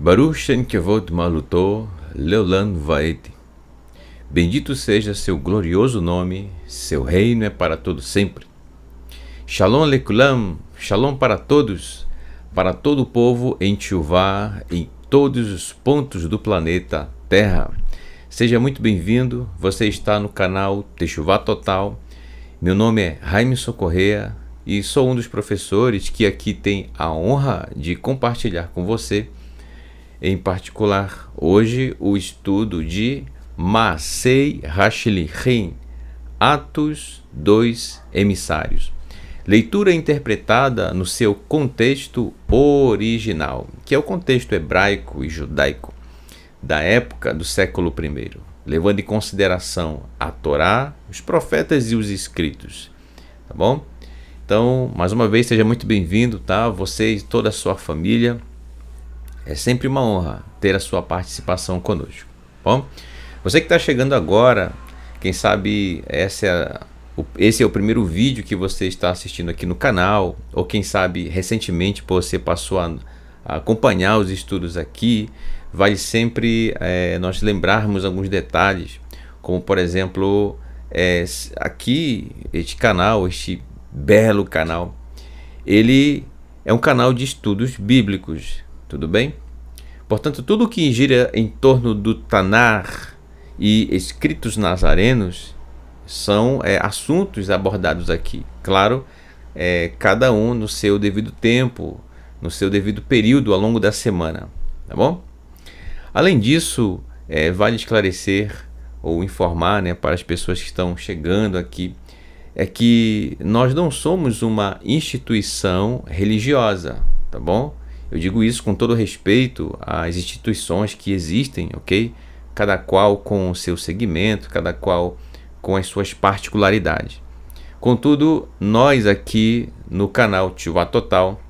Baruch Shem Kevod Maluto Leolam Vaed. Bendito seja seu glorioso nome, seu reino é para todo sempre. Shalom Lekulam, Shalom para todos, para todo o povo em Teshuvá, em todos os pontos do planeta Terra. Seja muito bem-vindo, você está no canal Teshuvá Total. Meu nome é Raimson Correa e sou um dos professores que aqui tem a honra de compartilhar com você, em particular, hoje, o estudo de Maasei Hashlichim, Atos dos Emissários. Leitura interpretada no seu contexto original, que é o contexto hebraico e judaico da época do século I, levando em consideração a Torá, os profetas e os escritos. Tá bom? Então, mais uma vez, seja muito bem-vindo, tá? Você e toda a sua família. É sempre uma honra ter a sua participação conosco. Bom, você que está chegando agora, quem sabe esse é o primeiro vídeo que você está assistindo aqui no canal, ou quem sabe recentemente você passou a acompanhar os estudos aqui, vale sempre nós lembrarmos alguns detalhes, como por exemplo, aqui, este canal, este belo canal, ele é um canal de estudos bíblicos. Tudo bem? Portanto, tudo que gira em torno do Tanar e escritos nazarenos são assuntos abordados aqui. Claro, cada um no seu devido tempo, no seu devido período ao longo da semana. Tá bom? Além disso, vale esclarecer ou informar, para as pessoas que estão chegando aqui, que nós não somos uma instituição religiosa, tá bom? Eu digo isso com todo respeito às instituições que existem, ok? Cada qual com o seu segmento, cada qual com as suas particularidades. Contudo, nós aqui no canal Teshuvá Total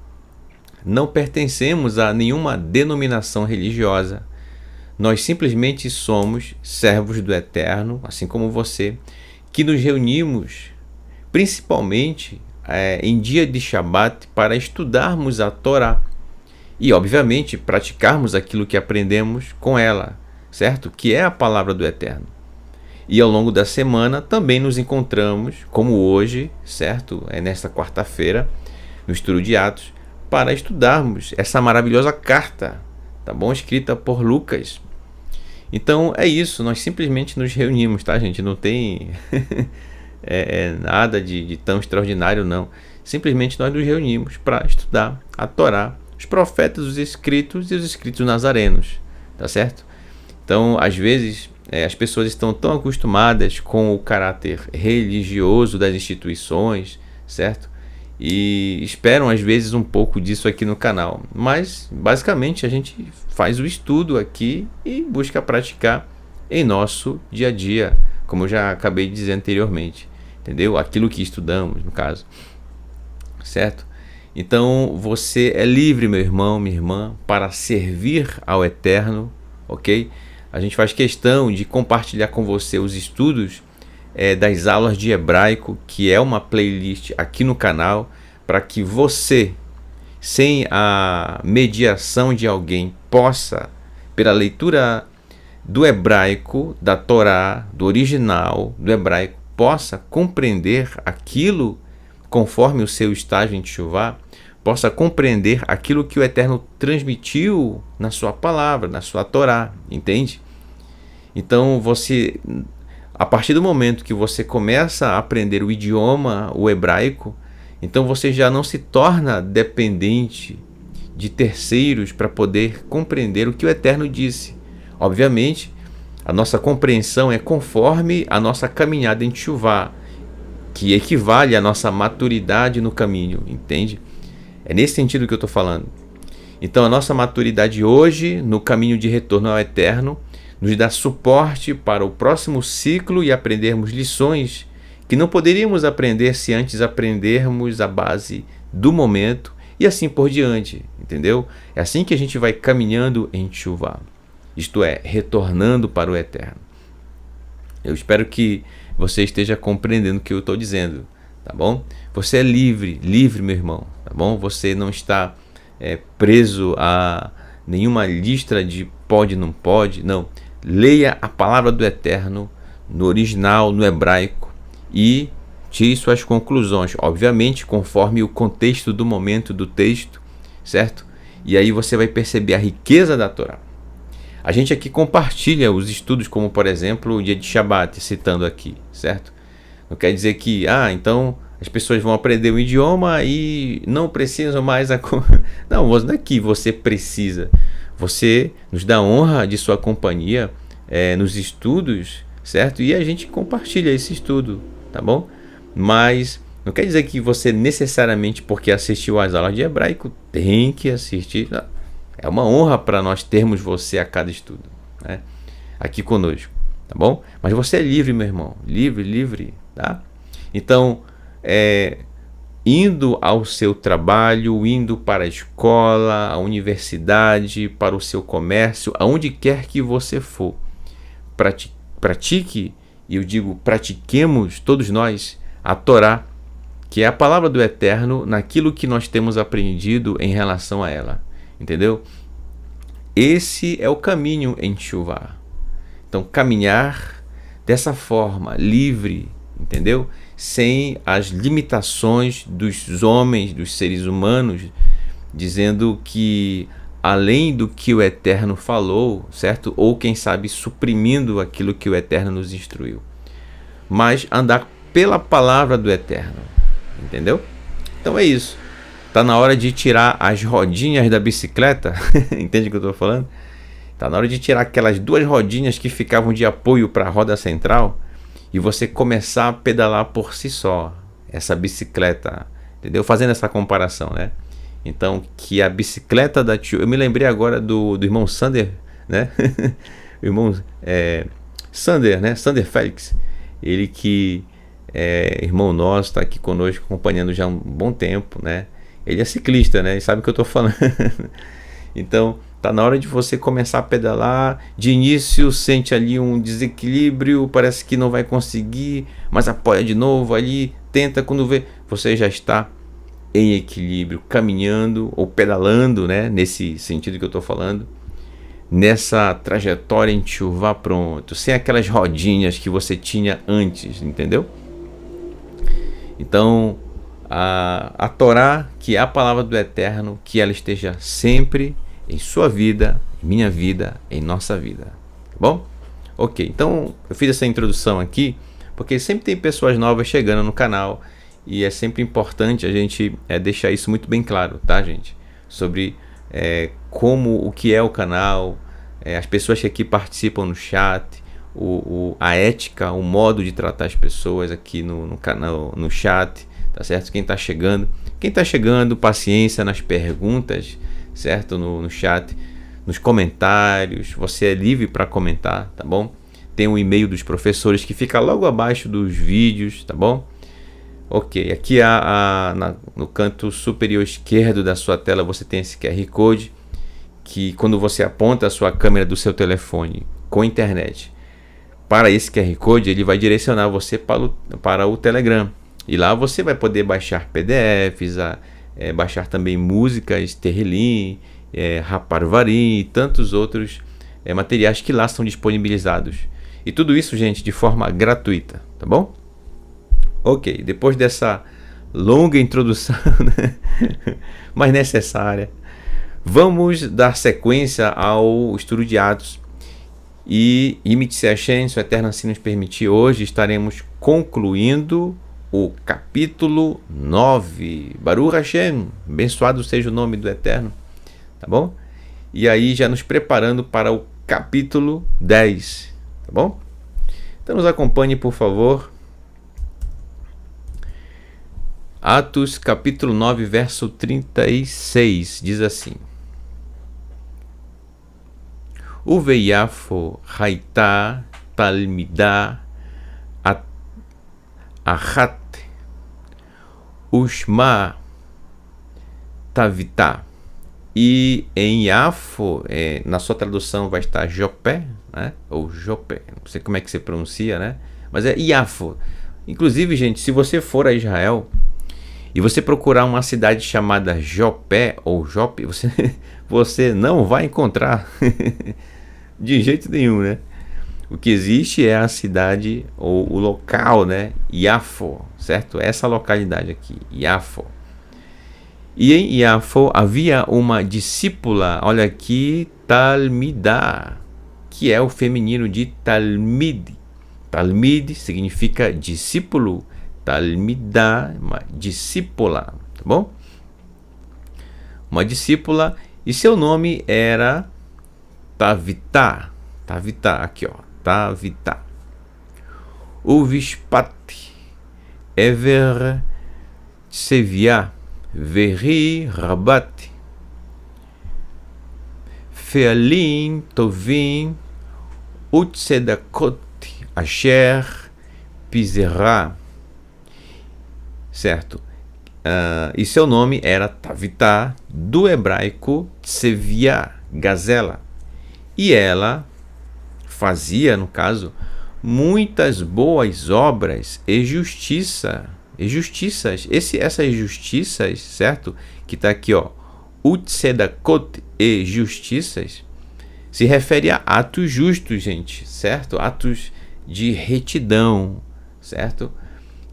não pertencemos a nenhuma denominação religiosa. Nós simplesmente somos servos do Eterno, assim como você, que nos reunimos principalmente em dia de Shabat para estudarmos a Torá. E, obviamente, praticarmos aquilo que aprendemos com ela, certo? Que é a palavra do Eterno. E ao longo da semana também nos encontramos, como hoje, certo? Nesta quarta-feira, no estudo de Atos, para estudarmos essa maravilhosa carta, tá bom? Escrita por Lucas. Então, é isso, nós simplesmente nos reunimos, tá, gente? Não tem nada de tão extraordinário, não. Simplesmente nós nos reunimos para estudar a Torá, os profetas, os escritos e os escritos nazarenos, tá certo? Então, às vezes, as pessoas estão tão acostumadas com o caráter religioso das instituições, certo? E esperam, às vezes, um pouco disso aqui no canal. Mas, basicamente, a gente faz o estudo aqui e busca praticar em nosso dia a dia, como eu já acabei de dizer anteriormente, entendeu? Aquilo que estudamos, no caso, certo? Então, você é livre, meu irmão, minha irmã, para servir ao Eterno, ok? A gente faz questão de compartilhar com você os estudos das aulas de hebraico, que é uma playlist aqui no canal, para que você, sem a mediação de alguém, possa, pela leitura do hebraico, da Torá, do original, do hebraico, possa compreender aquilo conforme o seu estágio em Teshuvá, possa compreender aquilo que o Eterno transmitiu na sua palavra, na sua Torá, entende? Então, você, a partir do momento que você começa a aprender o idioma, o hebraico, então você já não se torna dependente de terceiros para poder compreender o que o Eterno disse. Obviamente, a nossa compreensão é conforme a nossa caminhada em Teshuvá, que equivale à nossa maturidade no caminho, entende? É nesse sentido que eu estou falando. Então, a nossa maturidade hoje, no caminho de retorno ao Eterno, nos dá suporte para o próximo ciclo e aprendermos lições que não poderíamos aprender se antes aprendermos a base do momento e assim por diante, entendeu? É assim que a gente vai caminhando em Teshuvá, isto é, retornando para o Eterno. Eu espero que você esteja compreendendo o que eu estou dizendo, tá bom? Você é livre, meu irmão, tá bom? Você não está preso a nenhuma lista de pode, não pode, não. Leia a palavra do Eterno no original, no hebraico, e tire suas conclusões, obviamente conforme o contexto do momento do texto, certo? E aí você vai perceber a riqueza da Torá. A gente aqui compartilha os estudos, como por exemplo o dia de Shabat, citando aqui, certo? Não quer dizer que, então as pessoas vão aprender o idioma e não precisam mais... Não, não é que você precisa. Você nos dá honra de sua companhia nos estudos, certo? E a gente compartilha esse estudo, tá bom? Mas não quer dizer que você necessariamente, porque assistiu às aulas de hebraico, tem que assistir. Não. É uma honra para nós termos você a cada estudo, né? Aqui conosco, tá bom? Mas você é livre, meu irmão. Livre, tá? Então, indo ao seu trabalho, indo para a escola, a universidade, para o seu comércio, aonde quer que você for, pratique, e eu digo pratiquemos todos nós a Torá, que é a palavra do Eterno, naquilo que nós temos aprendido em relação a ela, entendeu? Esse é o caminho em Teshuvá. Então, caminhar dessa forma, livre, entendeu? Sem as limitações dos homens, dos seres humanos, dizendo que além do que o Eterno falou, certo? Ou quem sabe suprimindo aquilo que o Eterno nos instruiu. Mas andar pela palavra do Eterno, entendeu? Então é isso. Tá na hora de tirar as rodinhas da bicicleta, entende o que eu estou falando? Tá na hora de tirar aquelas duas rodinhas que ficavam de apoio para a roda central e você começar a pedalar por si só, essa bicicleta, entendeu? Fazendo essa comparação, né? Então, que a bicicleta da tio... Eu me lembrei agora do irmão Sander, né? O irmão Sander, né? Sander Félix. Ele que é irmão nosso, está aqui conosco, acompanhando já há um bom tempo, né? Ele é ciclista, né? Ele sabe o que eu estou falando. Então, tá na hora de você começar a pedalar. De início, sente ali um desequilíbrio, parece que não vai conseguir, mas apoia de novo ali, tenta, quando vê, você já está em equilíbrio, caminhando ou pedalando, né? Nesse sentido que eu estou falando, nessa trajetória em Teshuvá, pronto, sem aquelas rodinhas que você tinha antes, entendeu? Então, a Torá, que é a palavra do Eterno, que ela esteja sempre em sua vida, em minha vida, em nossa vida, tá bom? Ok, então eu fiz essa introdução aqui porque sempre tem pessoas novas chegando no canal e é sempre importante a gente deixar isso muito bem claro, tá, gente? Sobre o que é o canal, as pessoas que aqui participam no chat, a ética, o modo de tratar as pessoas aqui no canal, no chat, tá certo? Quem tá chegando, paciência nas perguntas, certo? No chat, nos comentários, você é livre para comentar, tá bom? Tem um e-mail dos professores que fica logo abaixo dos vídeos, tá bom? Ok, aqui no canto superior esquerdo da sua tela você tem esse QR Code, que quando você aponta a sua câmera do seu telefone com internet para esse QR Code, ele vai direcionar você para o Telegram. E lá você vai poder baixar PDFs, baixar também músicas, Terrilim, Raparvari e tantos outros materiais que lá são disponibilizados. E tudo isso, gente, de forma gratuita, tá bom? Ok, depois dessa longa introdução, né? Mas necessária, vamos dar sequência ao estudo de Atos. E Imite-se Hashem, se o Eterno assim nos permitir, hoje estaremos concluindo o capítulo 9. Baruch Hashem, abençoado seja o nome do Eterno, tá bom? E aí já nos preparando para o capítulo 10, tá bom? Então nos acompanhe, por favor. Atos capítulo 9, verso 36, diz assim: Uveiafo haitá talmidá achat ushma tavitá. E em Iafo, na sua tradução vai estar Jopé, né? Ou Jopé, não sei como é que se pronuncia, né? Mas é Iafo. Inclusive, gente, se você for a Israel e você procurar uma cidade chamada Jopé ou Jope, você não vai encontrar de jeito nenhum, né? O que existe é a cidade ou o local, né? Iafo, certo? Essa localidade aqui, Iafo. E em Iafo havia uma discípula, olha aqui, Talmidah, que é o feminino de Talmid. Talmid significa discípulo, Talmidah, uma discípula, tá bom? Uma discípula, e seu nome era Tavita. Tavita, aqui ó, Tavita. Uvishpat, Ever, Sevia, Veri, Rabat, Fealim, Tovim, Utsedakot, Asher, Pizerá, certo? E seu nome era Tavita, do hebraico Tsevia, gazela. E ela fazia, no caso, muitas boas obras e justiças. Essas justiças, certo? Que está aqui, ó, Utsedakot e justiças, se refere a atos justos, gente, certo? Atos de retidão, certo?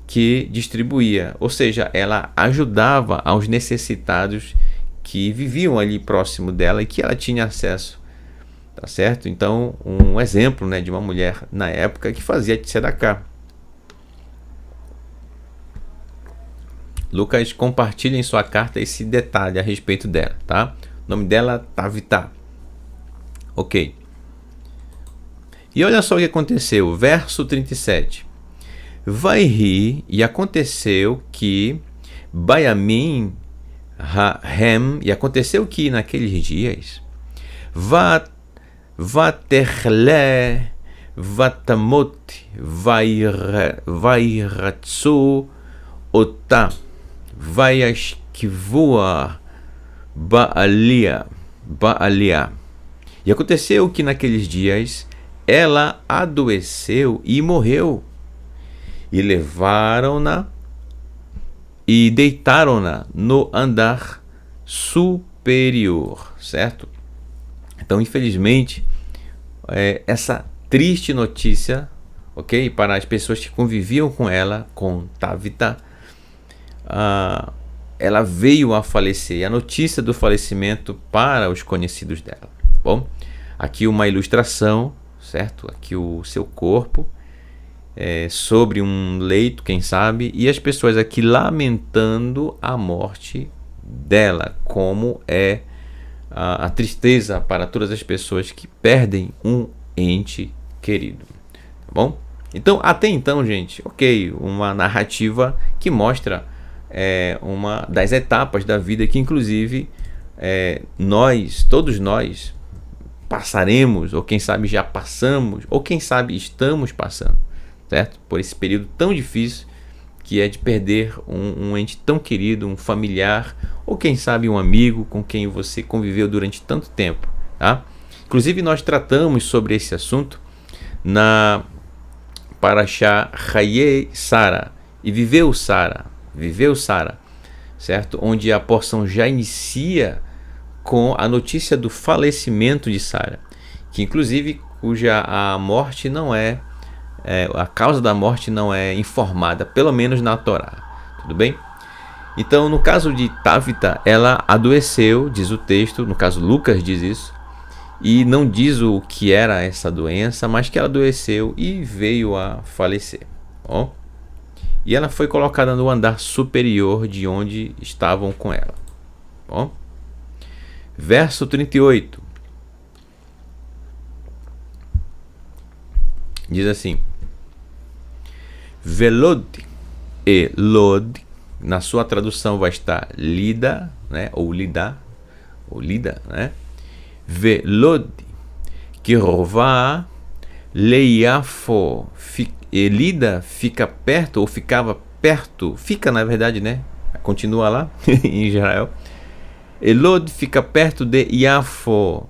Que distribuía, ou seja, ela ajudava aos necessitados que viviam ali próximo dela e que ela tinha acesso, tá certo? Então, um exemplo, né, de uma mulher na época que fazia tzedakah. Lucas compartilha em sua carta esse detalhe a respeito dela, tá? O nome dela, Tavita. Ok. E olha só o que aconteceu, verso 37. Vai rir, e aconteceu que Baiamim Rahem, e aconteceu que naqueles dias Vaterle Vatamot Vairatsu Otá Vaiashkivua Baalia. E aconteceu que naqueles dias ela adoeceu e morreu. E levaram-na e deitaram-na no andar superior, certo? Então, infelizmente, essa triste notícia, ok? Para as pessoas que conviviam com ela, com Tavita, ela veio a falecer. E a notícia do falecimento para os conhecidos dela, tá bom? Aqui uma ilustração, certo? Aqui o seu corpo, sobre um leito, quem sabe, e as pessoas aqui lamentando a morte dela, como é a tristeza para todas as pessoas que perdem um ente querido, tá bom? Então, até então, gente, ok, uma narrativa que mostra uma das etapas da vida que, inclusive, todos nós passaremos, ou quem sabe já passamos, ou quem sabe estamos passando, certo? Por esse período tão difícil que é de perder um ente tão querido, um familiar, ou quem sabe um amigo com quem você conviveu durante tanto tempo, tá? Inclusive nós tratamos sobre esse assunto na Parashá Hayei Sara, e viveu Sara, certo? Onde a porção já inicia com a notícia do falecimento de Sara, que inclusive cuja a morte não a causa da morte não é informada, pelo menos na Torá, tudo bem? Então, no caso de Tavita, ela adoeceu, diz o texto, no caso Lucas diz isso, e não diz o que era essa doença, mas que ela adoeceu e veio a falecer, bom? E ela foi colocada no andar superior de onde estavam com ela, bom? Verso 38 diz assim: Velod e Lod, na sua tradução vai estar Lida, né? Ou Lida, né? Velod Kirová Leiafo, Lida fica perto, ou ficava perto, fica na verdade, né? Continua lá em Israel. Elod fica perto de Iafo.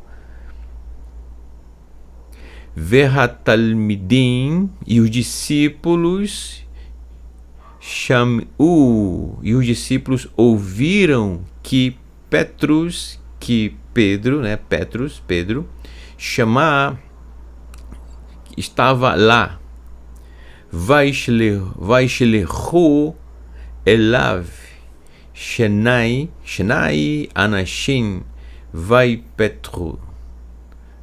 Verhatalmidim, e os discípulos E os discípulos ouviram que Pedro, né, Pedro, chamar, estava lá. Vaishlechu elav shenai anashim vaipetru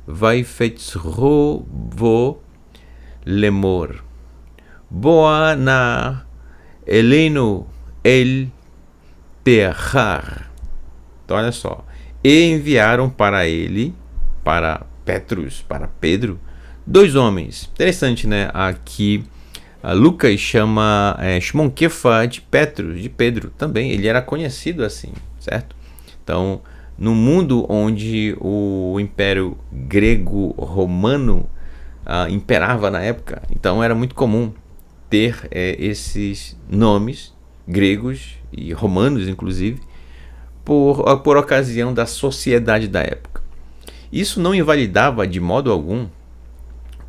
vo lemor boa na eleno el terrar. Então olha só, e enviaram para ele, para Pedro, 2 homens. Interessante, né? Aqui Lucas chama Shimon Kefa de Pedro também. Ele era conhecido assim, certo? Então, no mundo onde o Império Grego-Romano imperava na época, então era muito comum ter esses nomes gregos e romanos, inclusive, por ocasião da sociedade da época. Isso não invalidava de modo algum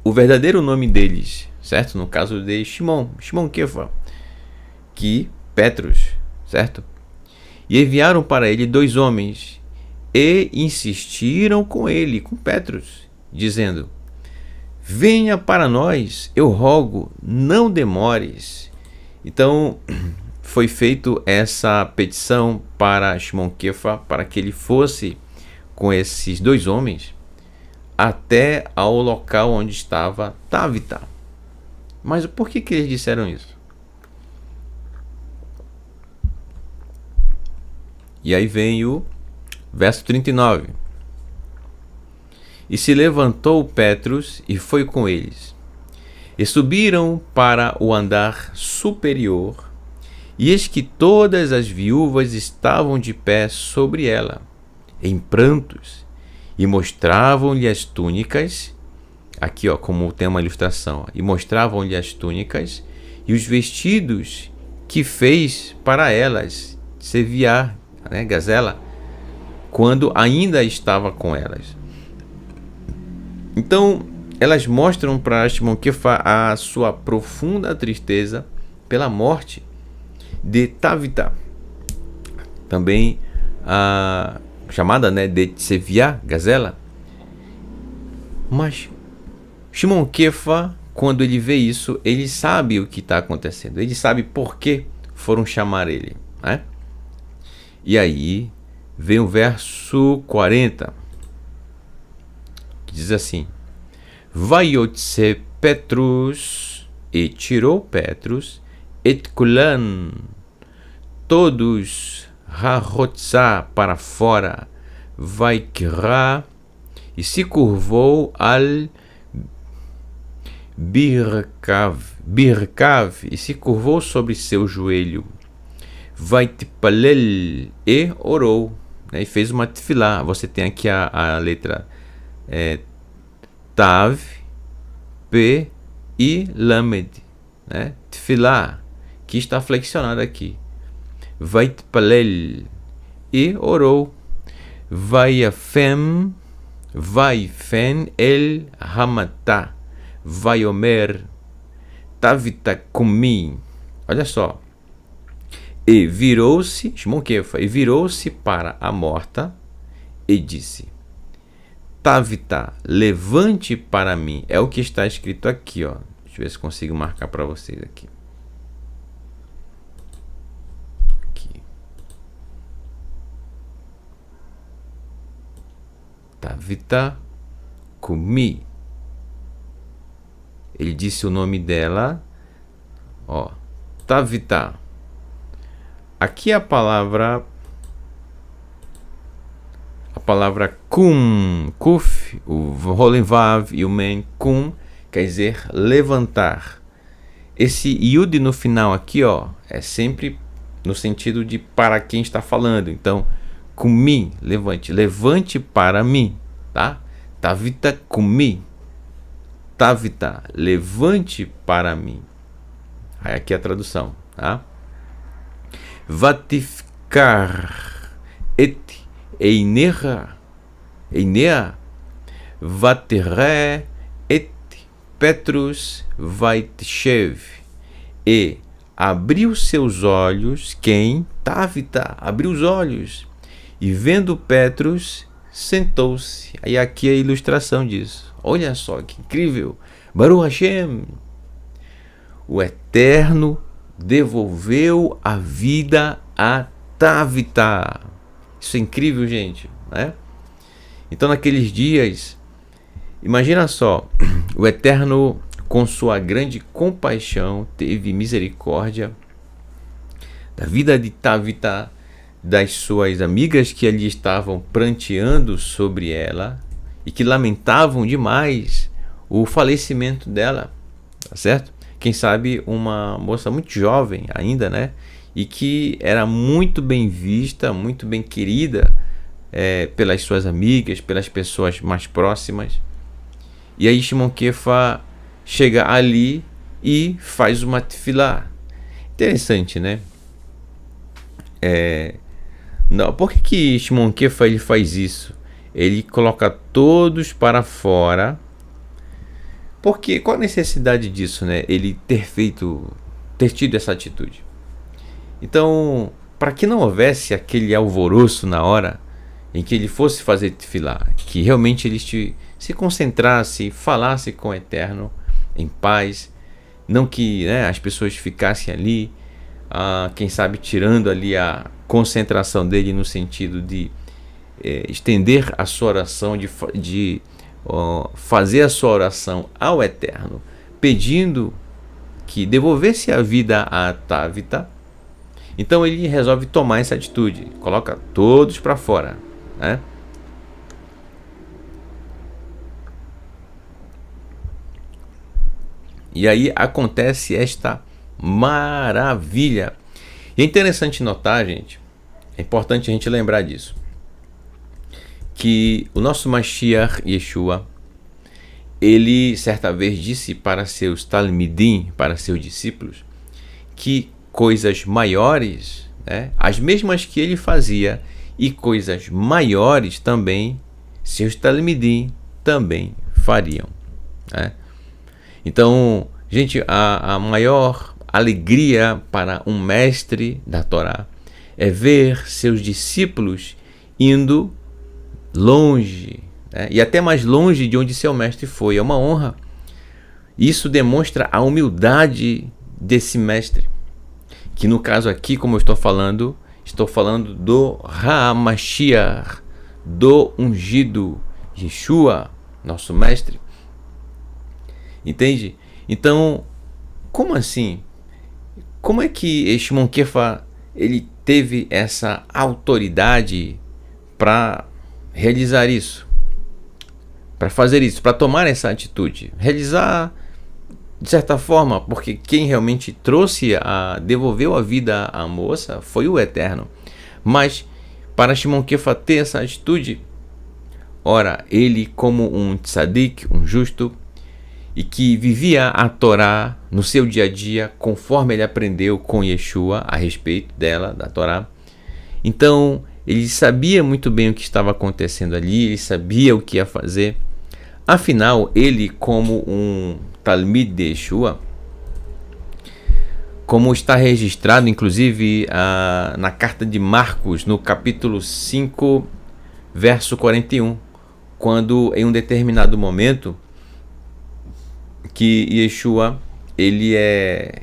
o verdadeiro nome deles, certo? No caso de Shimon Kefa, que Petrus, certo? E enviaram para ele 2 homens e insistiram com Petrus, dizendo: venha para nós, eu rogo, não demores. Então foi feito essa petição para Shimon Kefa, para que ele fosse com esses 2 homens até ao local onde estava Tabita. Mas por que eles disseram isso? E aí vem o verso 39. E se levantou Petrus e foi com eles. E subiram para o andar superior, e eis que todas as viúvas estavam de pé sobre ela, em prantos, e mostravam-lhe as túnicas, aqui como tem uma ilustração, e mostravam-lhe as túnicas e os vestidos que fez para elas servir, né, Gazela, quando ainda estava com elas. Então, elas mostram para Shimon Kefa a sua profunda tristeza pela morte de Tabita, também chamada, né, de Tsevia, Gazela. Mas Shimon Kefa, quando ele vê isso, ele sabe o que está acontecendo, ele sabe por que foram chamar ele, né? E aí vem o verso 40, que diz assim: Vaiotse Petrus, e tirou Petrus, et kulan, todos, Rahotzá, para fora, Vaikra, e se curvou al Birkav, e se curvou sobre seu joelho, Vaitpalel, e orou, né, e fez uma tefilá. Você tem aqui a letra Tav, P e Lamed, né? Tefilá, que está flexionada aqui. Vaitpalel, e orou. Vaifen el Hamatá, Vaiomer, Tavita Kumi. Olha só. E virou-se, Shimon Kefa, e virou-se para a morta e disse: Tabita, levante para mim. É o que está escrito aqui, ó. Deixa eu ver se consigo marcar para vocês aqui. Tabita Kumi. Ele disse o nome dela, ó, Tabita. Aqui a palavra kum, kuf, o rolenvav e o men, kum, quer dizer levantar. Esse yud no final aqui, ó, é sempre no sentido de para quem está falando. Então, kumi, levante para mim, tá? Tavita kumi, Tavita, levante para mim. Aí aqui a tradução, tá? Vatifkar et einea vatere et Petrus vaitchev, e abriu seus olhos, quem? Távita, abriu os olhos, e vendo Petrus, sentou-se. Aí aqui é a ilustração disso. Olha só que incrível. Baruch Hashem. O Eterno devolveu a vida a Távita. Isso é incrível, gente, né? Então, naqueles dias, imagina só, o Eterno, com sua grande compaixão, teve misericórdia da vida de Távita, das suas amigas que ali estavam pranteando sobre ela e que lamentavam demais o falecimento dela, tá certo? Quem sabe uma moça muito jovem ainda, né? E que era muito bem vista, muito bem querida pelas suas amigas, pelas pessoas mais próximas. E aí Shimon Kefa chega ali e faz uma tefilá. Interessante, né? Não, por que Shimon Kefa ele faz isso? Ele coloca todos para fora. Porque qual a necessidade disso, né? Ele ter tido essa atitude. Então, para que não houvesse aquele alvoroço na hora em que ele fosse fazer tefilá, que realmente ele se concentrasse, falasse com o Eterno em paz, não que, né, as pessoas ficassem ali, quem sabe tirando ali a concentração dele no sentido de estender a sua oração, de fazer a sua oração ao Eterno, pedindo que devolvesse a vida a Távita. Então ele resolve tomar essa atitude, coloca todos para fora, né? E aí acontece esta maravilha. E é interessante notar, gente, é importante a gente lembrar disso, que o nosso Mashiach Yeshua, ele certa vez disse para seus talmidim, para seus discípulos, que coisas maiores, né, as mesmas que ele fazia, e coisas maiores também, seus talmidim também fariam, né? Então, gente, a maior alegria para um mestre da Torá é ver seus discípulos indo longe, né? E até mais longe de onde seu mestre foi. É uma honra. Isso demonstra a humildade desse mestre, que no caso aqui, como eu estou falando do HaMashiach, do ungido Yeshua, nosso mestre. Entende? Então, como assim? Como é que Shimon Kefa ele teve essa autoridade para realizar isso? Para fazer isso, para tomar essa atitude? Realizar de certa forma, porque quem realmente devolveu a vida à moça foi o Eterno. Mas para Shimon Kefa ter essa atitude, ora, ele como um tzadik, um justo, e que vivia a Torá no seu dia a dia, conforme ele aprendeu com Yeshua a respeito dela, da Torá. Então, ele sabia muito bem o que estava acontecendo ali, ele sabia o que ia fazer. Afinal, ele, como um Talmid de Yeshua, como está registrado, inclusive, na carta de Marcos, no capítulo 5, verso 41, quando, em um determinado momento, que Yeshua ele é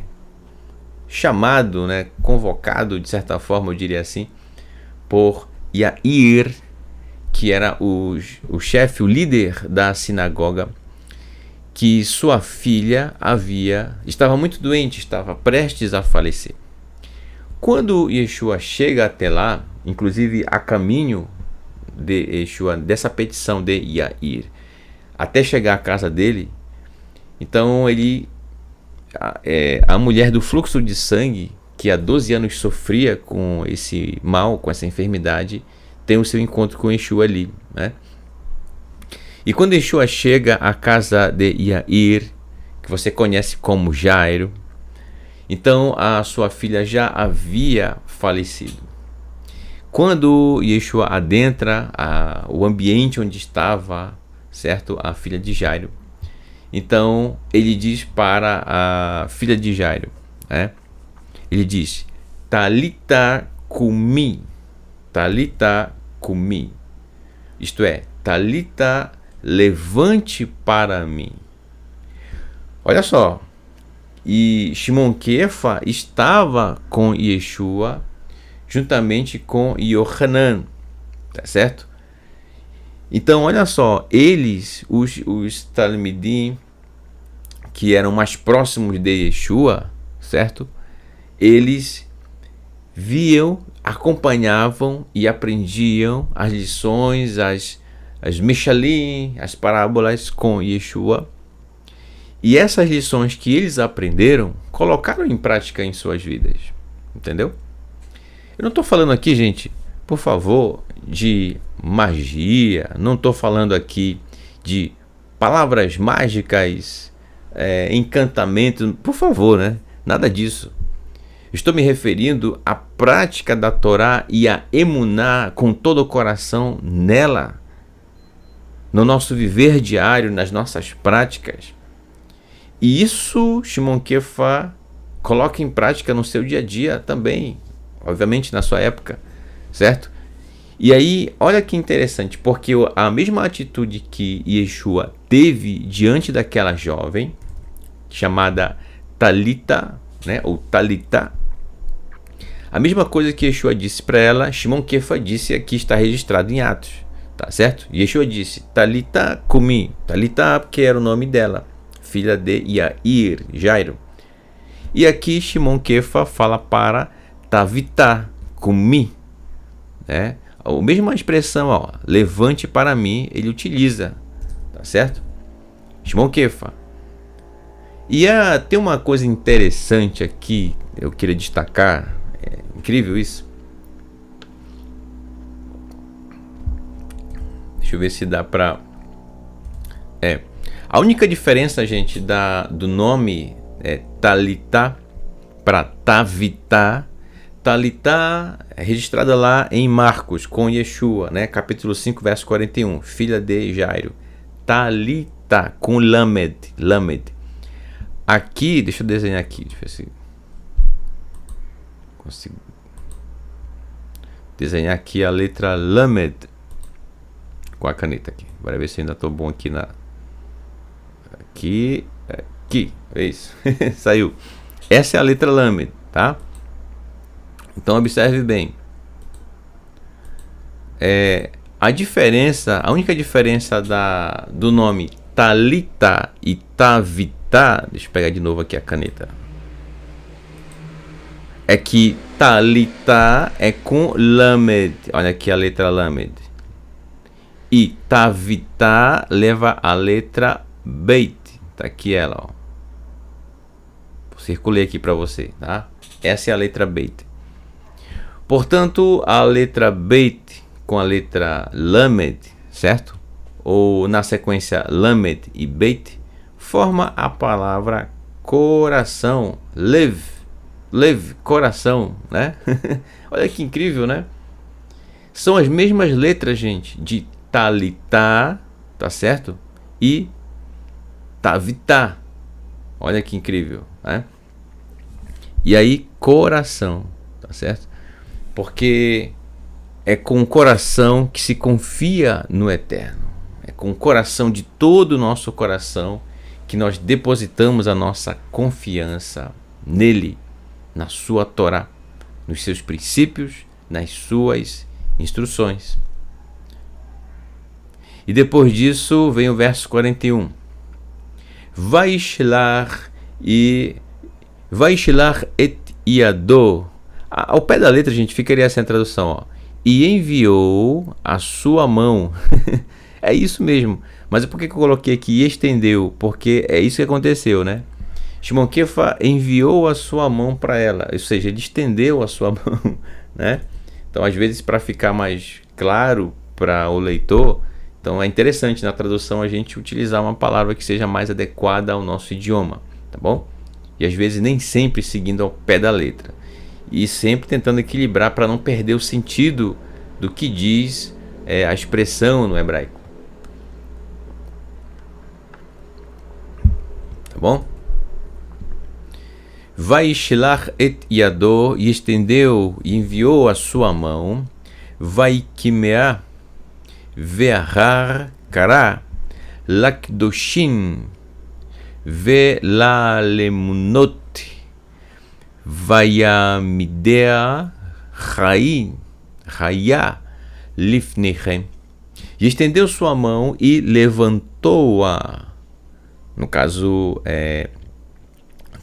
chamado, né, convocado, de certa forma, eu diria assim, por Yair, que era o chefe, o líder da sinagoga, que sua filha estava muito doente, estava prestes a falecer. Quando Yeshua chega até lá, inclusive a caminho de Yeshua, dessa petição de Yair, até chegar à casa dele, então a mulher do fluxo de sangue, que há 12 anos sofria com esse mal, com essa enfermidade, tem o seu encontro com Yeshua ali, né? E quando Yeshua chega à casa de Yair, que você conhece como Jairo, então a sua filha já havia falecido. Quando Yeshua adentra o ambiente onde estava, certo, a filha de Jairo, então ele diz para a filha de Jairo, né? Ele diz: Talita cumi, Talita cumi. Isto é, Talita, levante para mim. Olha só, e Shimon Kefa estava com Yeshua juntamente com Yohanan, tá certo? Então, olha só, eles, os Talmidim, que eram mais próximos de Yeshua, certo? Eles viam, acompanhavam e aprendiam as lições, as Mishalim, as parábolas com Yeshua. E essas lições que eles aprenderam, colocaram em prática em suas vidas. Entendeu? Eu não estou falando aqui, gente, por favor, de magia. Não estou falando aqui de palavras mágicas, encantamento. Por favor, né? Nada disso. Estou me referindo à prática da Torá e a emuná com todo o coração nela. No nosso viver diário, nas nossas práticas. E isso Shimon Kefa coloca em prática no seu dia a dia também, obviamente na sua época, certo? E aí, olha que interessante, porque a mesma atitude que Yeshua teve diante daquela jovem, chamada Talita, né, ou Talita, a mesma coisa que Yeshua disse para ela, Shimon Kefa disse, aqui está registrado em Atos, tá certo? Yeshua disse, Talita cumi, Talita, porque era o nome dela, filha de Yair, Jairo. E aqui Shimon Kefa fala para Tavita, cumi, né? A mesma expressão, ó, levante para mim, ele utiliza, tá certo? Shimon Kefa. E tem uma coisa interessante aqui, eu queria destacar, é incrível isso. Deixa eu ver se dá pra... A única diferença, gente, do nome Talita para Tavita. Talita é registrada lá em Marcos com Yeshua, né? Capítulo 5, verso 41. Filha de Jairo. Talita com Lamed. Aqui, deixa eu desenhar aqui. Deixa eu ver se consigo desenhar aqui a letra Lamed com a caneta aqui. Bora ver se ainda estou bom aqui na... Aqui, é isso. Saiu. Essa é a letra Lamed, tá? Então observe bem. A única diferença do nome Talita e Tavita, deixa eu pegar de novo aqui a caneta, é que Talita é com Lamed, olha aqui a letra Lamed, e Tavita leva a letra Beit, tá aqui ela, ó. Circulei aqui para você, tá? Essa é a letra Beit. Portanto, a letra Beit com a letra Lamed, certo? Ou na sequência Lamed e Beit, forma a palavra coração, Lev, coração, né? Olha que incrível, né? São as mesmas letras, gente, de Talita, tá certo? E Tavita. Olha que incrível, né? E aí, coração, tá certo? Porque é com o coração que se confia no Eterno. É com o coração, de todo o nosso coração, que nós depositamos a nossa confiança nele, na sua Torá, nos seus princípios, nas suas instruções. E depois disso vem o verso 41. Vaishlar et Yadó. Ao pé da letra, gente, ficaria essa tradução, ó. E enviou a sua mão. É isso mesmo. Mas por que eu coloquei aqui e estendeu? Porque é isso que aconteceu, né? Shimon Kefa enviou a sua mão para ela. Ou seja, ele estendeu a sua mão, né? Então, às vezes, para ficar mais claro para o leitor, então é interessante na tradução a gente utilizar uma palavra que seja mais adequada ao nosso idioma, tá bom? E às vezes nem sempre seguindo ao pé da letra. E sempre tentando equilibrar para não perder o sentido do que diz a expressão no hebraico. Tá bom? Vaishlach et yado, e estendeu e enviou a sua mão. Vaikimea ve'ahar kara lakdoshin ve'lalemunot vayamidea chaya lifnechem. E estendeu sua mão e levantou-a, no caso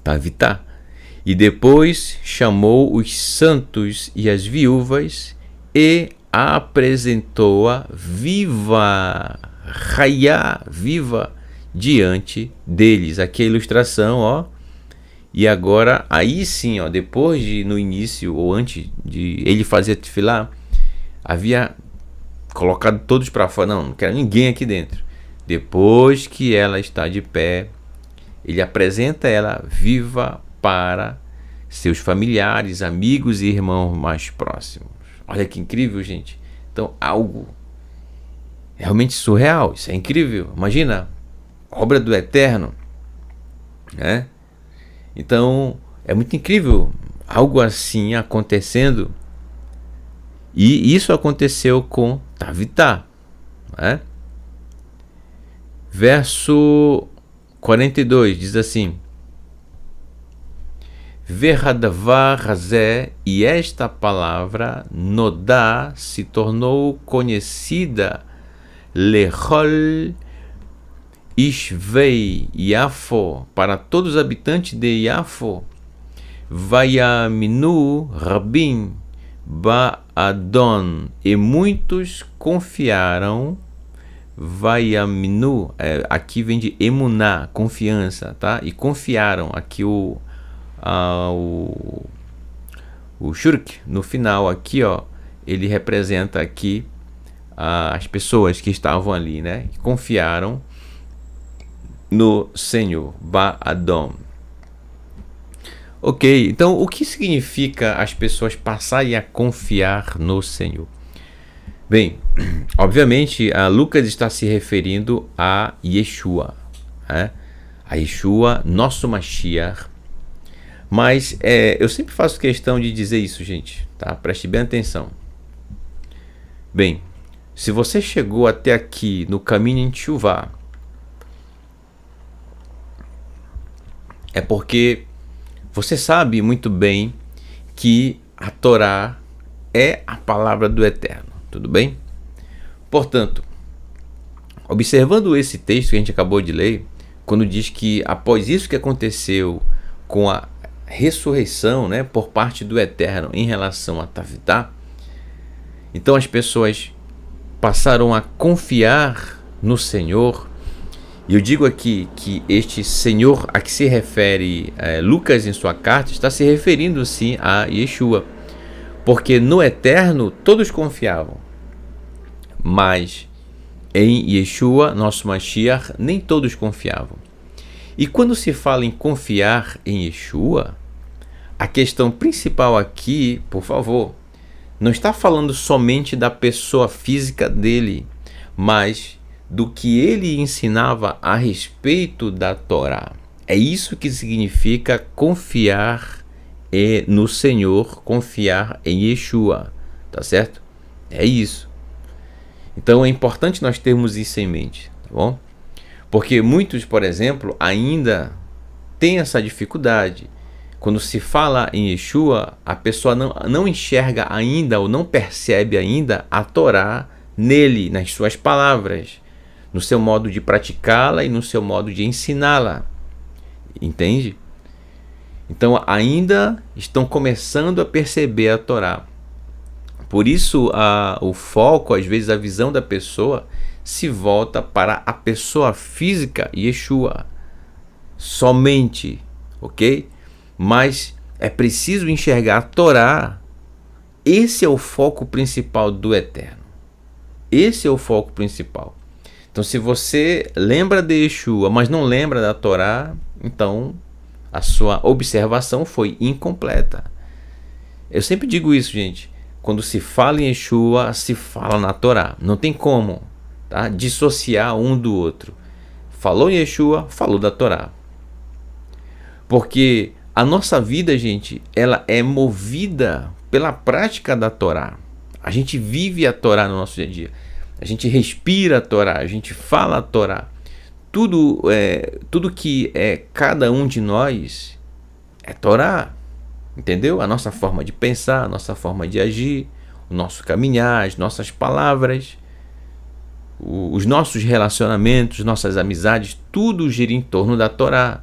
Tavitá, e depois chamou os santos e as viúvas e a apresentou-a viva, viva, diante deles. Aqui a ilustração, ó. E agora, aí sim, ó, depois de, no início ou antes de ele fazer tefilá, havia colocado todos para fora. Não quero ninguém aqui dentro. Depois que ela está de pé, ele apresenta ela viva para seus familiares, amigos e irmãos mais próximos. Olha que incrível, gente. Então, algo realmente surreal. Isso é incrível. Imagina, obra do Eterno, né? Então, é muito incrível algo assim acontecendo. E isso aconteceu com Tavitá, né? Verso 42 diz assim: Verhadavar hazé, e esta palavra Nodá se tornou conhecida Lechol Ishvei Yafo, para todos os habitantes de Yafo. Vayaminu Rabim Ba'adon, e muitos confiaram. Vayaminu, aqui vem de emuná, confiança, tá? E confiaram, aqui o shurk no final aqui, ó, ele representa aqui as pessoas que estavam ali, né? Que confiaram no Senhor, Ba'adon. Ok, então o que significa as pessoas passarem a confiar no Senhor? Bem, obviamente, Lucas está se referindo a Yeshua, né? A Yeshua, nosso Mashiach. Mas eu sempre faço questão de dizer isso, gente, tá? Preste bem atenção. Bem, se você chegou até aqui no caminho em Teshuvá, é porque você sabe muito bem que a Torá é a palavra do Eterno. Tudo bem? Portanto, observando esse texto que a gente acabou de ler, quando diz que após isso que aconteceu com a ressurreição, né, por parte do Eterno em relação a Tavitá, então as pessoas passaram a confiar no Senhor. E eu digo aqui que este Senhor a que se refere Lucas em sua carta está se referindo sim a Yeshua, porque no Eterno todos confiavam, mas em Yeshua, nosso Mashiach, nem todos confiavam. E quando se fala em confiar em Yeshua, a questão principal aqui, por favor, não está falando somente da pessoa física dele, mas do que ele ensinava a respeito da Torá. É isso que significa confiar no Senhor, confiar em Yeshua, tá certo? É isso. Então é importante nós termos isso em mente, tá bom? Porque muitos, por exemplo, ainda têm essa dificuldade. Quando se fala em Yeshua, a pessoa não enxerga ainda ou não percebe ainda a Torá nele, nas suas palavras, no seu modo de praticá-la e no seu modo de ensiná-la. Entende? Então ainda estão começando a perceber a Torá. Por isso o foco, às vezes a visão da pessoa se volta para a pessoa física Yeshua somente, ok? Mas é preciso enxergar a Torá. Esse é o foco principal do Eterno. Esse é o foco principal. Então, se você lembra de Yeshua, mas não lembra da Torá, então a sua observação foi incompleta. Eu sempre digo isso, gente. Quando se fala em Yeshua, se fala na Torá. Não tem como, tá, dissociar um do outro. Falou em Yeshua, falou da Torá. Porque A nossa vida, gente, ela é movida pela prática da Torá. A gente vive a Torá no nosso dia a dia. A gente respira a Torá, a gente fala a Torá. Tudo que é cada um de nós é Torá, entendeu? A nossa forma de pensar, a nossa forma de agir, o nosso caminhar, as nossas palavras, os nossos relacionamentos, nossas amizades, tudo gira em torno da Torá.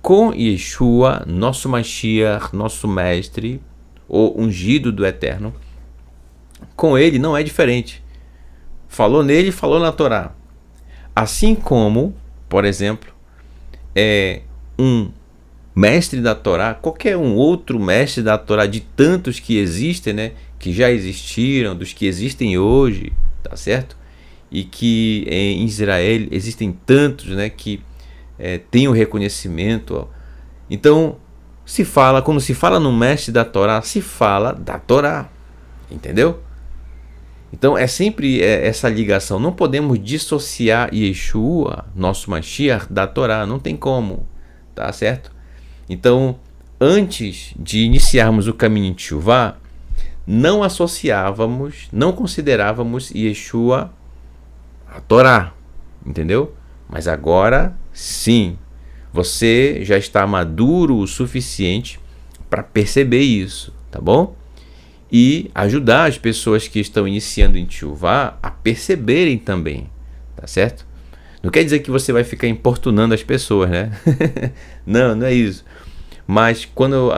Com Yeshua, nosso Mashiach, nosso mestre, o ungido do Eterno, com ele não é diferente. Falou nele, falou na Torá. Assim como, por exemplo, um mestre da Torá, qualquer um outro mestre da Torá, de tantos que existem, né, que já existiram, dos que existem hoje, tá certo? E que em Israel existem tantos, né, que têm o reconhecimento. Ó. Então, quando se fala no mestre da Torá, se fala da Torá, entendeu? Então é sempre essa ligação. Não podemos dissociar Yeshua, nosso Mashiach, da Torá. Não tem como, tá certo? Então, antes de iniciarmos o caminho de Teshuvá, não associávamos, não considerávamos Yeshua a Torá, entendeu? Mas agora, sim, você já está maduro o suficiente para perceber isso, tá bom? E ajudar as pessoas que estão iniciando em Teshuvá a perceberem também, tá certo? Não quer dizer que você vai ficar importunando as pessoas, né? Não é isso. Mas quando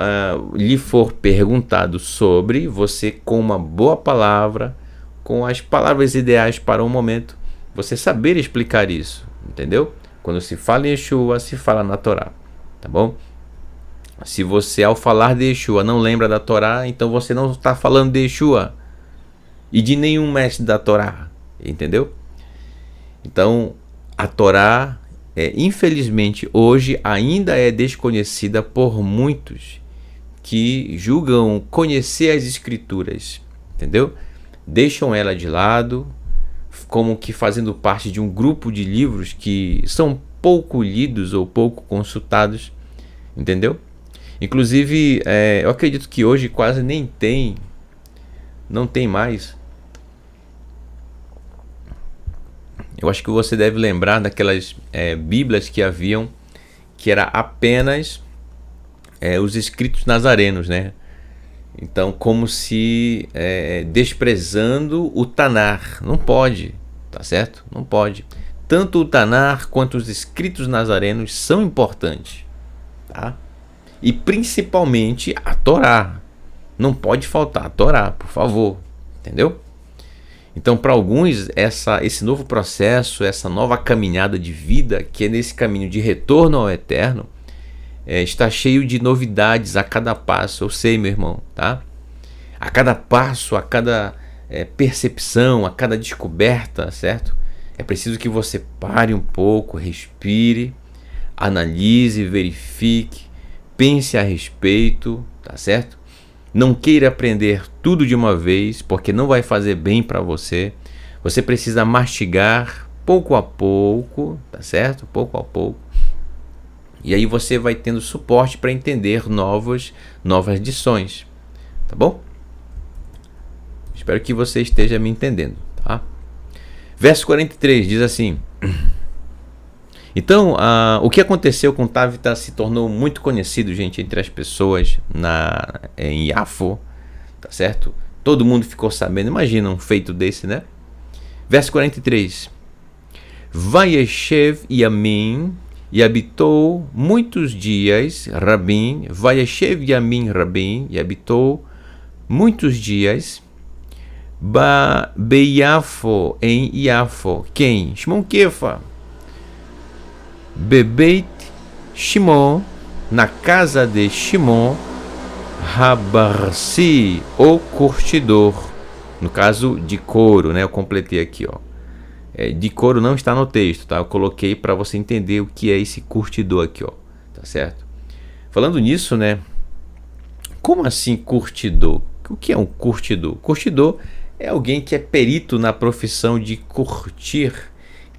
lhe for perguntado sobre, você com uma boa palavra, com as palavras ideais para o momento, você saber explicar isso, entendeu? Quando se fala em Yeshua, se fala na Torá, tá bom? Se você, ao falar de Yeshua, não lembra da Torá, então você não está falando de Yeshua e de nenhum mestre da Torá, entendeu? Então, a Torá, infelizmente, hoje ainda é desconhecida por muitos que julgam conhecer as Escrituras, entendeu? Deixam ela de lado, como que fazendo parte de um grupo de livros que são pouco lidos ou pouco consultados, entendeu? Inclusive, eu acredito que hoje quase não tem mais. Eu acho que você deve lembrar daquelas bíblias que haviam, que era apenas os escritos nazarenos, né? Então, como se desprezando o Tanar. Não pode, tá certo? Não pode. Tanto o Tanar quanto os escritos nazarenos são importantes, tá? E principalmente a Torá. Não pode faltar a Torá, por favor, entendeu? Então, para alguns, esse novo processo, essa nova caminhada de vida, que é nesse caminho de retorno ao Eterno, está cheio de novidades a cada passo. Eu sei, meu irmão, tá? A cada passo, a cada percepção, a cada descoberta, certo? É preciso que você pare um pouco, respire, analise, verifique, pense a respeito, tá certo? Não queira aprender tudo de uma vez, porque não vai fazer bem para você. Você precisa mastigar pouco a pouco, tá certo? Pouco a pouco. E aí você vai tendo suporte para entender novas lições, tá bom? Espero que você esteja me entendendo, tá? Verso 43 diz assim: então, o que aconteceu com Tabita se tornou muito conhecido, gente, entre as pessoas em Yafo, tá certo? Todo mundo ficou sabendo. Imagina um feito desse, né? Verso 43. Vayeshev Yamin, e habitou muitos dias, Rabim, Vayeshev Yamin Rabim, e habitou muitos dias, Beyafo, em Yafo. Quem? Shimon Kefa. Bebeit Shimon, na casa de Shimon, Rabarsi, o curtidor. No caso de couro, né? Eu completei aqui, ó. De couro não está no texto, tá? Eu coloquei para você entender o que é esse curtidor aqui, ó. Tá certo? Falando nisso, né? Como assim curtidor? O que é um curtidor? Curtidor é alguém que é perito na profissão de curtir,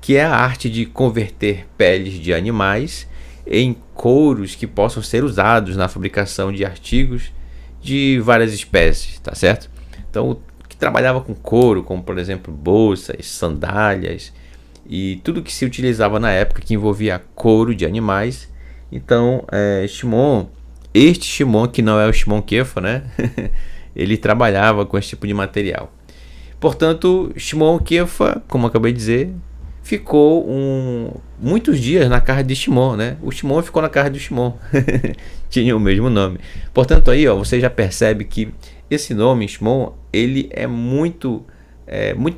que é a arte de converter peles de animais em couros que possam ser usados na fabricação de artigos de várias espécies, tá certo? Então, que trabalhava com couro, como por exemplo bolsas, sandálias e tudo que se utilizava na época que envolvia couro de animais. Então, este Shimon, que não é o Shimon Kefa, né? Ele trabalhava com esse tipo de material. Portanto, Shimon Kefa, como eu acabei de dizer, ficou muitos dias na casa de Shimon, né? O Shimon ficou na casa do Shimon. Tinha o mesmo nome. Portanto, aí, ó, você já percebe que esse nome, Shimon, ele é muito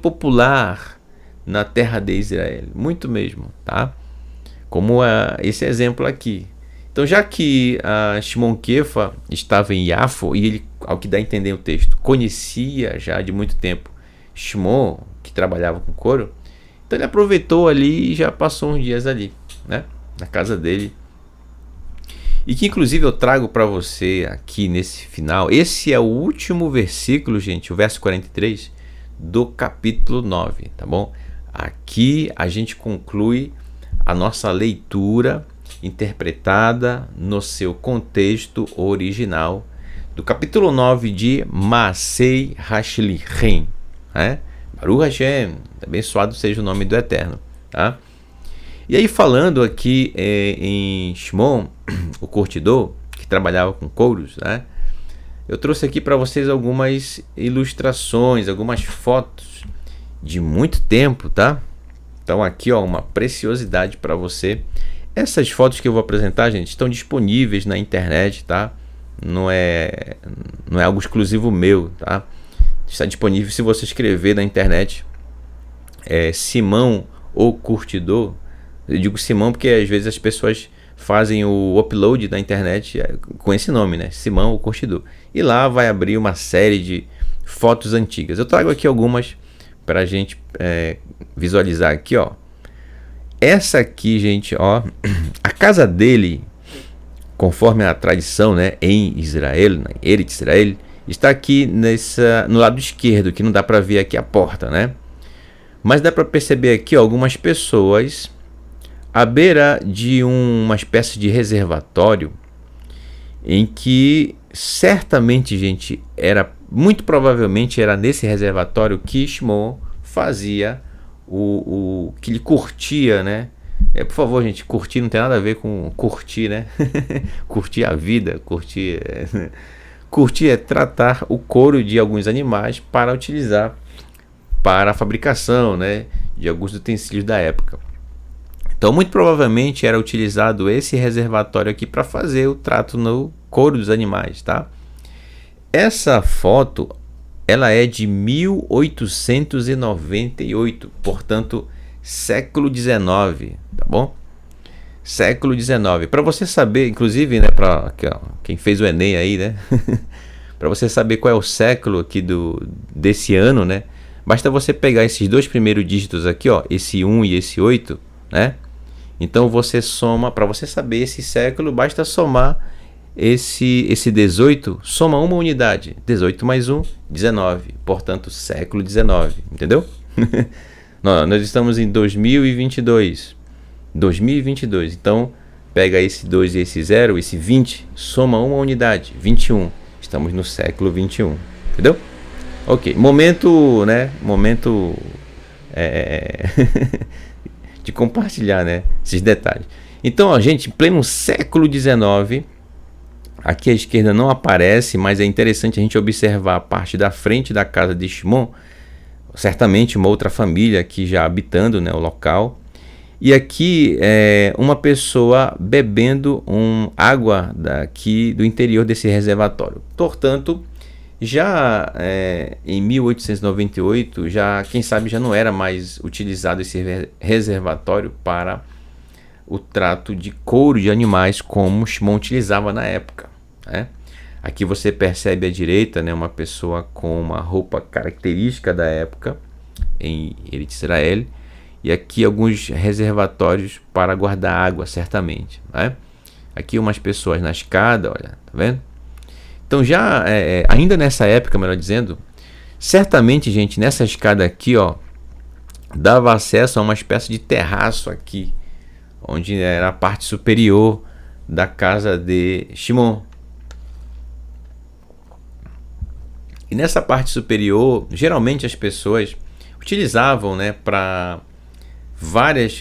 popular na terra de Israel. Muito mesmo, tá? Como esse exemplo aqui. Então, já que Shimon Kefa estava em Yafo, e ele, ao que dá a entender o texto, conhecia já de muito tempo Shimon, que trabalhava com couro, então ele aproveitou ali e já passou uns dias ali, né, na casa dele. E que inclusive eu trago para você aqui nesse final, esse é o último versículo, gente, o verso 43 do capítulo 9, tá bom? Aqui a gente conclui a nossa leitura interpretada no seu contexto original do capítulo 9 de Maasei Hashlichem, né? Baruch Hashem, abençoado seja o nome do Eterno, tá? E aí, falando aqui em Shimon, o curtidor, que trabalhava com couros, né? Eu trouxe aqui para vocês algumas ilustrações, algumas fotos de muito tempo, tá? Então aqui, ó, uma preciosidade para você. Essas fotos que eu vou apresentar, gente, estão disponíveis na internet, tá? Não é algo exclusivo meu, tá? Está disponível se você escrever na internet Simão o Curtidor. Eu digo Simão porque às vezes as pessoas fazem o upload na internet com esse nome, né? Simão o Curtidor. E lá vai abrir uma série de fotos antigas. Eu trago aqui algumas para a gente visualizar aqui, ó. Essa aqui, gente, ó, a casa dele, conforme a tradição, né, em Israel, na Eretz Israel, está aqui no lado esquerdo, que não dá para ver aqui a porta, né? Mas dá para perceber aqui, ó, algumas pessoas à beira de uma espécie de reservatório, em que certamente, gente, muito provavelmente era nesse reservatório que Shimon fazia o que ele curtia, né? Por favor, gente, curtir não tem nada a ver com curtir, né? Curtir a vida, curtir é tratar o couro de alguns animais para utilizar para a fabricação, né, de alguns utensílios da época. Então, muito provavelmente era utilizado esse reservatório aqui para fazer o trato no couro dos animais, tá? Essa foto, ela é de 1898, portanto, século XIX, tá bom? Século XIX. Para você saber, inclusive, né, para quem fez o Enem aí, né? Para você saber qual é o século aqui desse ano, né? Basta você pegar esses dois primeiros dígitos aqui, ó, esse 1 e esse 8, né? Então você soma, para você saber esse século, basta somar esse 18, soma uma unidade. 18 mais 1, 19. Portanto, século XIX, entendeu? Nós estamos em 2022. 2022. Então, pega esse 2 e esse 0, esse 20, soma uma unidade, 21. Estamos no século 21, entendeu? Ok, momento, né? Momento de compartilhar, né, esses detalhes. Então, a gente, em pleno século XIX, aqui à esquerda não aparece, mas é interessante a gente observar a parte da frente da casa de Shimon, certamente uma outra família aqui já habitando, né, o local. E aqui uma pessoa bebendo água daqui do interior desse reservatório. Portanto, já em 1898, quem sabe já não era mais utilizado esse reservatório para o trato de couro de animais como Shimon utilizava na época, né? Aqui você percebe à direita, né, uma pessoa com uma roupa característica da época em Eretz Israel, e aqui alguns reservatórios para guardar água, certamente, né? Aqui umas pessoas na escada, olha, tá vendo? Então já, ainda nessa época, melhor dizendo, certamente, gente, nessa escada aqui, ó, dava acesso a uma espécie de terraço aqui, onde era a parte superior da casa de Shimon. E nessa parte superior, geralmente as pessoas utilizavam, né, para várias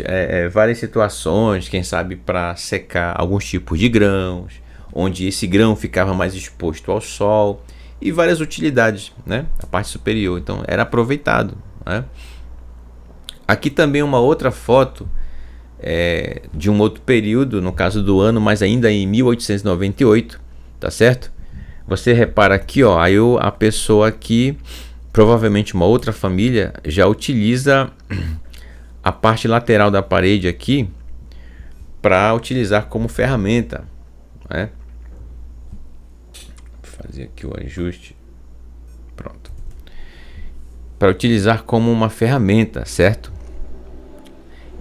situações, quem sabe para secar alguns tipos de grãos, onde esse grão ficava mais exposto ao sol, e várias utilidades, né, a parte superior. Então era aproveitado, né? Aqui também uma outra foto de um outro período, no caso do ano, mas ainda em 1898, tá certo? Você repara aqui, ó, aí a pessoa aqui, provavelmente uma outra família, já utiliza a parte lateral da parede aqui para utilizar como ferramenta, né? Vou fazer aqui o ajuste, pronto, para utilizar como uma ferramenta, certo?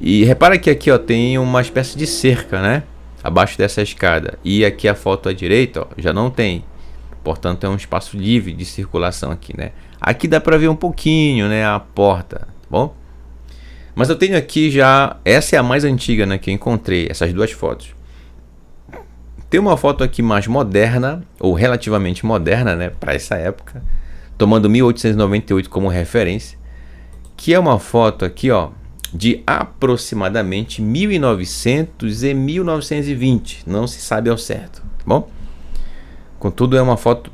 E repara que aqui, ó, tem uma espécie de cerca, né, abaixo dessa escada. E aqui a foto à direita, ó, já não tem. Portanto, é um espaço livre de circulação aqui, né? Aqui dá para ver um pouquinho, né, a porta, tá bom? Mas eu tenho aqui já, essa é a mais antiga, né, que eu encontrei, essas duas fotos. Tem uma foto aqui mais moderna, ou relativamente moderna, né, para essa época, tomando 1898 como referência, que é uma foto aqui, ó, de aproximadamente 1900 e 1920, não se sabe ao certo, tá bom? Contudo, é uma foto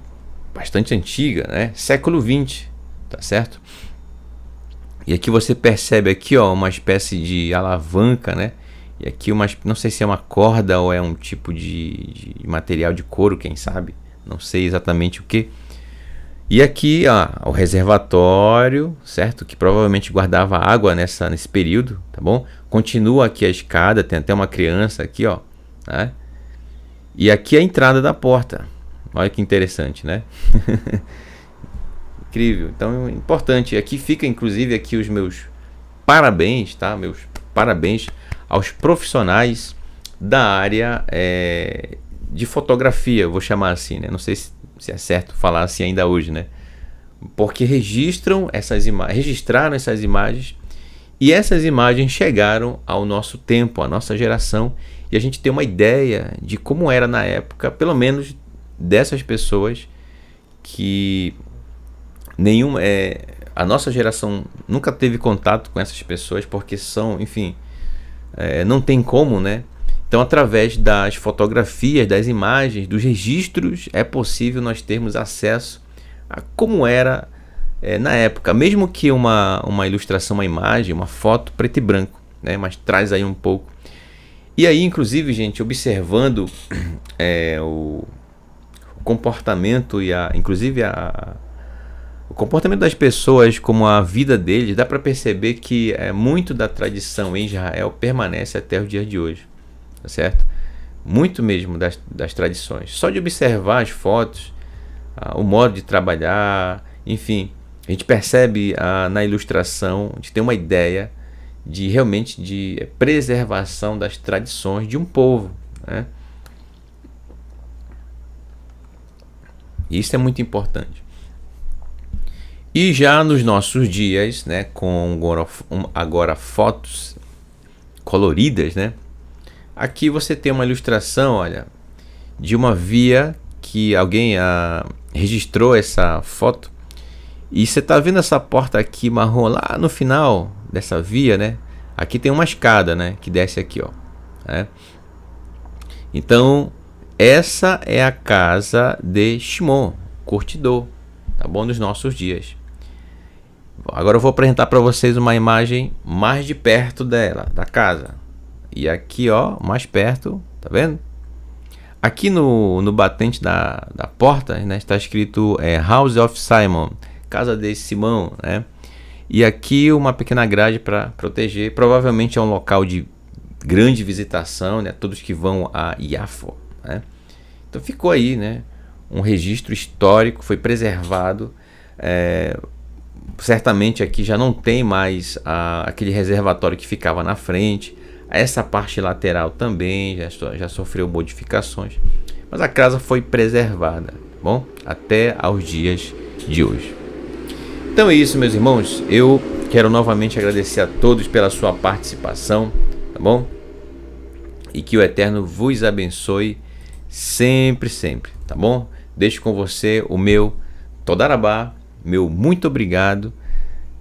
bastante antiga, né? Século 20, tá certo? E aqui você percebe aqui, ó, uma espécie de alavanca, né? E aqui não sei se é uma corda ou é um tipo de material de couro, quem sabe? Não sei exatamente o que. E aqui, ó, o reservatório, certo? Que provavelmente guardava água nesse período, tá bom? Continua aqui a escada, tem até uma criança aqui, ó, né? E aqui a entrada da porta. Olha que interessante, né? Incrível. Então, importante. Aqui fica, inclusive, aqui os meus parabéns, tá? Meus parabéns aos profissionais da área de fotografia, eu vou chamar assim, né? Não sei se é certo falar assim ainda hoje, né? Porque registraram essas imagens e essas imagens chegaram ao nosso tempo, à nossa geração, e a gente tem uma ideia de como era na época, pelo menos dessas pessoas que a nossa geração nunca teve contato com essas pessoas, porque são, enfim, não tem como, né? Então, através das fotografias, das imagens, dos registros, é possível nós termos acesso a como era na época, mesmo que uma ilustração, uma imagem, uma foto preto e branco, né? Mas traz aí um pouco. E aí, inclusive, gente, observando o comportamento e o comportamento das pessoas, como a vida deles, dá para perceber que muito da tradição em Israel permanece até o dia de hoje, tá certo? Muito mesmo das tradições. Só de observar as fotos, o modo de trabalhar, enfim, a gente percebe na ilustração, a gente tem uma ideia de realmente de preservação das tradições de um povo, né? Isso é muito importante. E já nos nossos dias, né, com agora fotos coloridas, né? Aqui você tem uma ilustração, olha, de uma via que alguém registrou essa foto. E você está vendo essa porta aqui marrom lá no final dessa via, né? Aqui tem uma escada, né, que desce aqui, ó, né? Então, essa é a casa de Shimon, curtidor, tá bom? Nos nossos dias. Agora eu vou apresentar para vocês uma imagem mais de perto da casa. E aqui, ó, mais perto, tá vendo? Aqui no batente da porta, né, está escrito House of Simon, casa de Simão, né? E aqui uma pequena grade para proteger. Provavelmente é um local de grande visitação, né? Todos que vão a Yafo, né? Então ficou aí, né, um registro histórico, foi preservado. Certamente aqui já não tem mais aquele reservatório que ficava na frente. Essa parte lateral também já sofreu modificações, mas a casa foi preservada, tá bom? Até aos dias de hoje. Então é isso, meus irmãos. Eu quero novamente agradecer a todos pela sua participação, tá bom? e que o Eterno vos abençoe sempre, sempre, tá bom? Deixo com você o meu Todarabá, meu muito obrigado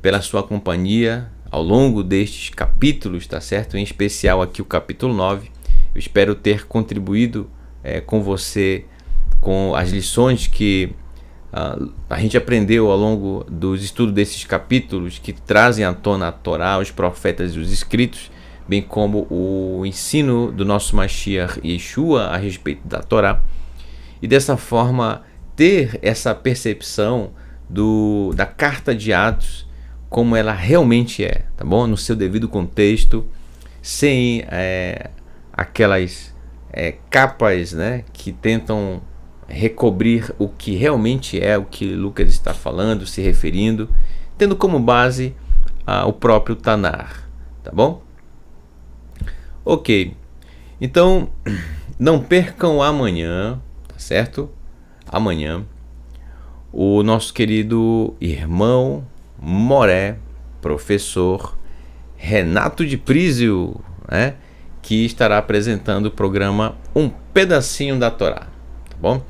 pela sua companhia ao longo destes capítulos, tá certo? Em especial aqui o capítulo 9. Eu espero ter contribuído com você com as lições que a gente aprendeu ao longo dos estudos desses capítulos, que trazem à tona a Torá, os profetas e os escritos, bem como o ensino do nosso Mashiach Yeshua a respeito da Torá, e dessa forma ter essa percepção da carta de Atos como ela realmente é, tá bom? No seu devido contexto, sem aquelas capas, né, que tentam recobrir o que realmente é o que Lucas está falando, se referindo, tendo como base o próprio Tanar, tá bom? Ok, então não percam amanhã, tá certo? Amanhã, o nosso querido irmão Moré, professor Renato de Prísio, né, que estará apresentando o programa Um Pedacinho da Torá, tá bom?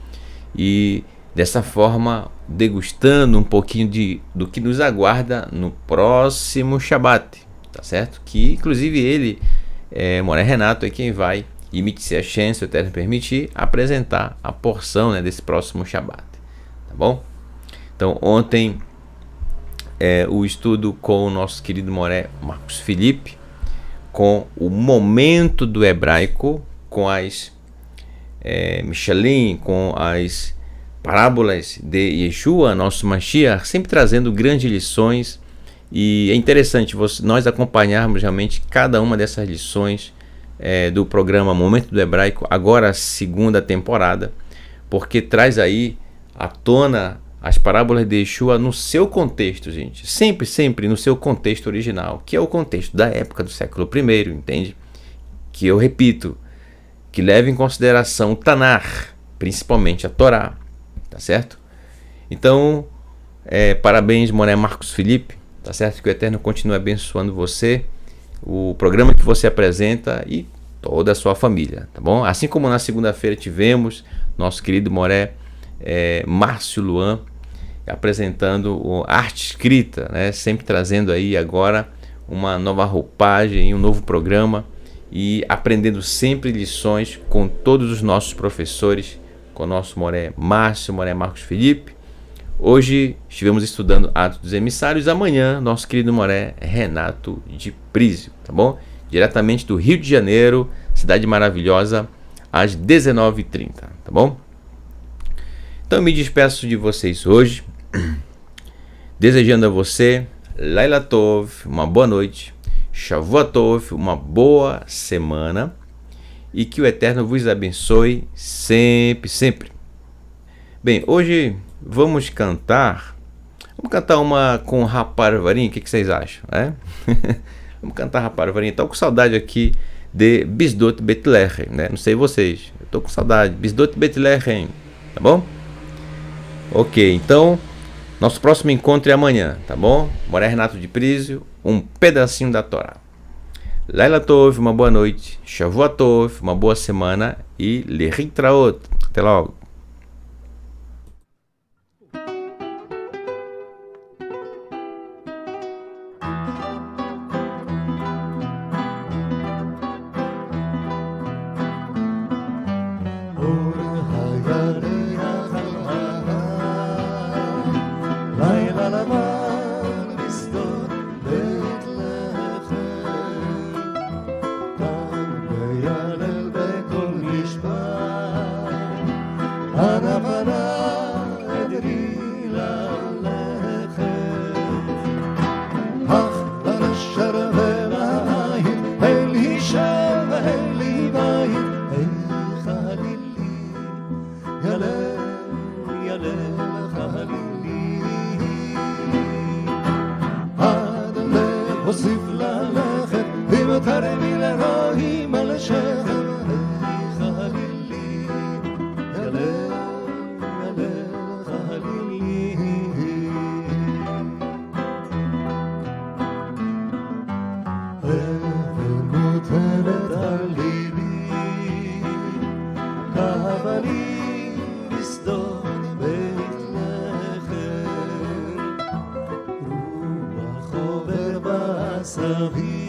E dessa forma, degustando um pouquinho do que nos aguarda no próximo Shabat, tá certo? Que inclusive ele, Moré Renato, é quem vai, imite-se a chance, se o Eterno permitir, apresentar a porção, né, desse próximo Shabat, tá bom? Então ontem o estudo com o nosso querido Moré Marcos Felipe, com o momento do hebraico, com as Michelin, com as parábolas de Yeshua, nosso Mashiach, sempre trazendo grandes lições. E é interessante nós acompanharmos realmente cada uma dessas lições do programa Momento do Hebraico, agora a segunda temporada, porque traz aí à tona as parábolas de Yeshua no seu contexto, gente. Sempre, sempre no seu contexto original, que é o contexto da época do século I, entende? Que eu repito, que leva em consideração o Tanar, principalmente a Torá, tá certo? Então, parabéns, Moré Marcos Felipe, tá certo? Que o Eterno continue abençoando você, o programa que você apresenta e toda a sua família, tá bom? Assim como na segunda-feira tivemos nosso querido Moré Márcio Luan apresentando arte escrita, né? Sempre trazendo aí agora uma nova roupagem, um novo programa, e aprendendo sempre lições com todos os nossos professores, com o nosso Moré Márcio, Moré Marcos Felipe. Hoje estivemos estudando Atos dos Emissários. Amanhã, nosso querido Moré Renato de Prísio, tá bom? Diretamente do Rio de Janeiro, cidade maravilhosa, às 19h30, tá bom? Então eu me despeço de vocês hoje, desejando a você Laila Tov, uma boa noite, Shavua Tov, uma boa semana, e que o Eterno vos abençoe sempre, sempre. Bem, hoje vamos cantar uma com Raparvarim. O que vocês acham, né? Vamos cantar Raparvarim. Estou com saudade aqui de Bisdot Betlehem, né? Não sei vocês, eu estou com saudade. Bisdot Betlehem, tá bom? Ok, então nosso próximo encontro é amanhã, tá bom? Moré Renato de Prísio, um pedacinho da Torá. Laila Tov, uma boa noite. Shavua Tov, uma boa semana. E Leritraot. Até logo. ומוטלת על ליבי סבי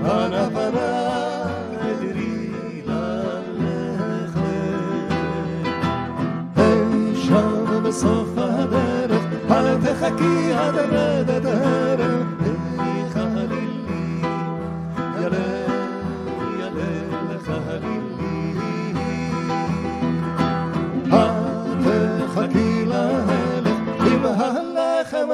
הנבנה אדרי ללכת אי שם בסוף הדרך אל תחכי עד רדת הערב אי חלילי ילה חלילי אל תחכי להלך עם הלחם